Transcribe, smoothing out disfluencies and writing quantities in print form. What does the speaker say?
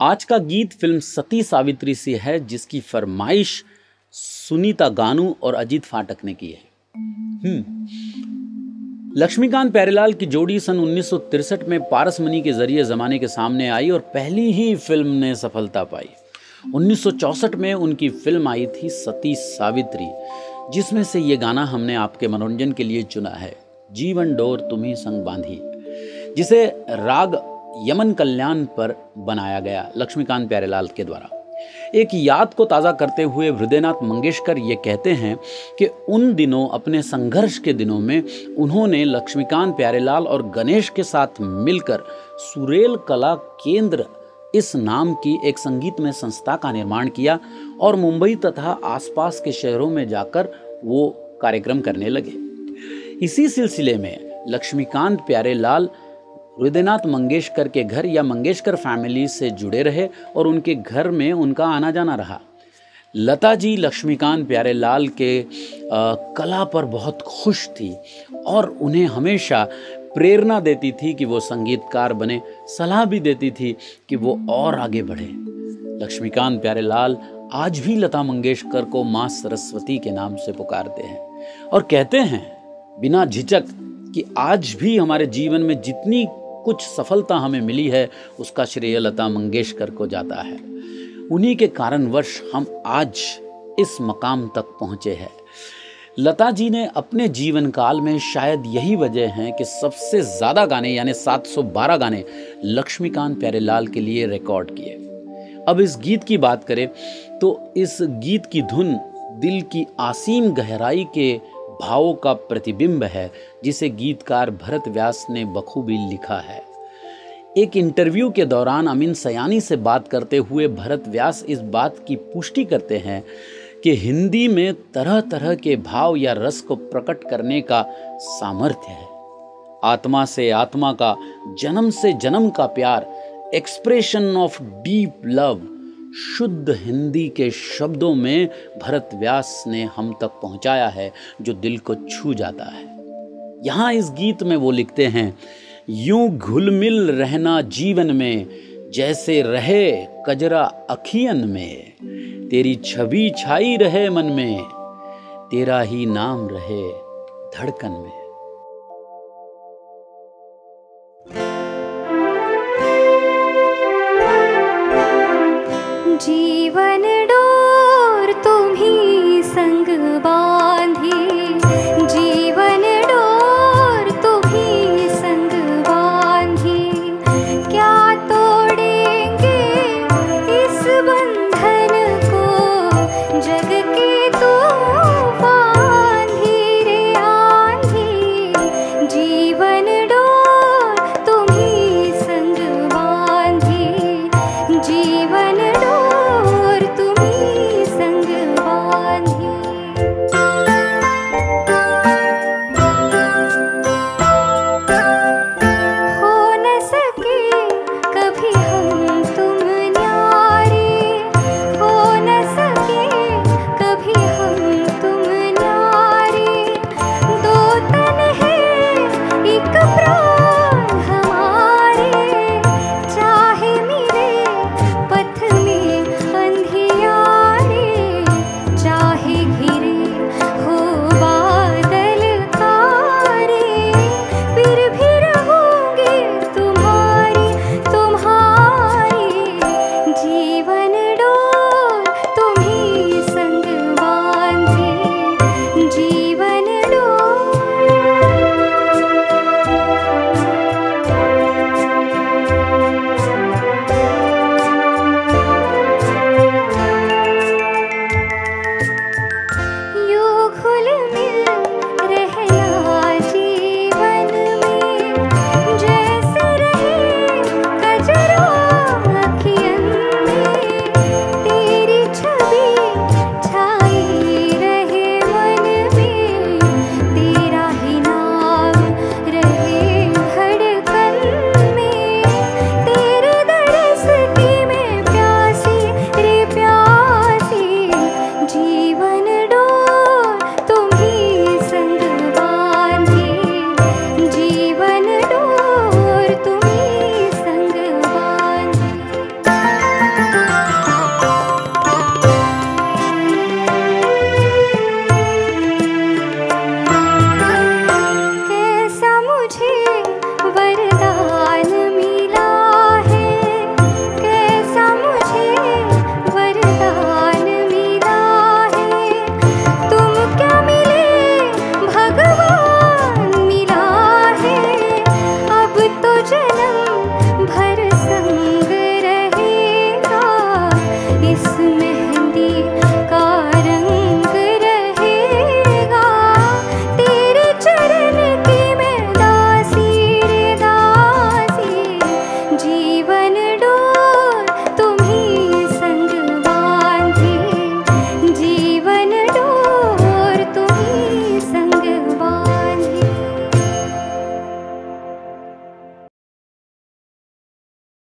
आज का गीत फिल्म सती सावित्री से है, जिसकी फरमाइश सुनीता गानू और अजीत फाटक ने की है। लक्ष्मीकांत प्यारेलाल की जोड़ी सन 1963 में पारसमणि के जरिए जमाने के सामने आई और पहली ही फिल्म ने सफलता पाई। 1964 में उनकी फिल्म आई थी सती सावित्री, जिसमें से ये गाना हमने आपके मनोरंजन के लिए चुना है, जीवन डोर तुम्ही संग बांधी, जिसे राग यमन कल्याण पर बनाया गया लक्ष्मीकांत प्यारेलाल के द्वारा। एक याद को ताज़ा करते हुए हृदयनाथ मंगेशकर ये कहते हैं कि उन दिनों, अपने संघर्ष के दिनों में, उन्होंने लक्ष्मीकांत प्यारेलाल और गणेश के साथ मिलकर सुरेल कला केंद्र इस नाम की एक संगीतमय संस्था का निर्माण किया और मुंबई तथा आसपास के शहरों में जाकर वो कार्यक्रम करने लगे। इसी सिलसिले में लक्ष्मीकांत प्यारेलाल हृदयनाथ मंगेशकर के घर या मंगेशकर फैमिली से जुड़े रहे और उनके घर में उनका आना जाना रहा। लता जी लक्ष्मीकांत प्यारेलाल के कला पर बहुत खुश थी और उन्हें हमेशा प्रेरणा देती थी कि वो संगीतकार बने, सलाह भी देती थी कि वो और आगे बढ़े। लक्ष्मीकांत प्यारेलाल आज भी लता मंगेशकर को माँ सरस्वती के नाम से पुकारते हैं और कहते हैं बिना झिझक कि आज भी हमारे जीवन में जितनी कुछ सफलता हमें मिली है उसका श्रेय लता मंगेशकर को जाता है। उन्हीं के कारणवश हम आज इस मकाम तक पहुँचे हैं। लता जी ने अपने जीवन काल में शायद यही वजह है कि सबसे ज़्यादा गाने यानी 712 गाने लक्ष्मीकांत प्यारेलाल के लिए रिकॉर्ड किए। अब इस गीत की बात करें तो इस गीत की धुन दिल की असीम गहराई के भावों का प्रतिबिंब है, जिसे गीतकार भरत व्यास ने बखूबी लिखा है। एक इंटरव्यू के दौरान अमीन सयानी से बात करते हुए भरत व्यास इस बात की पुष्टि करते हैं कि हिंदी में तरह तरह के भाव या रस को प्रकट करने का सामर्थ्य है। आत्मा से आत्मा का, जन्म से जन्म का प्यार, एक्सप्रेशन ऑफ डीप लव, शुद्ध हिंदी के शब्दों में भरत व्यास ने हम तक पहुंचाया है जो दिल को छू जाता है। यहाँ इस गीत में वो लिखते हैं, यूं घुल मिल रहना जीवन में जैसे रहे कजरा अखियन में, तेरी छवि छाई रहे मन में, तेरा ही नाम रहे धड़कन में। जीवन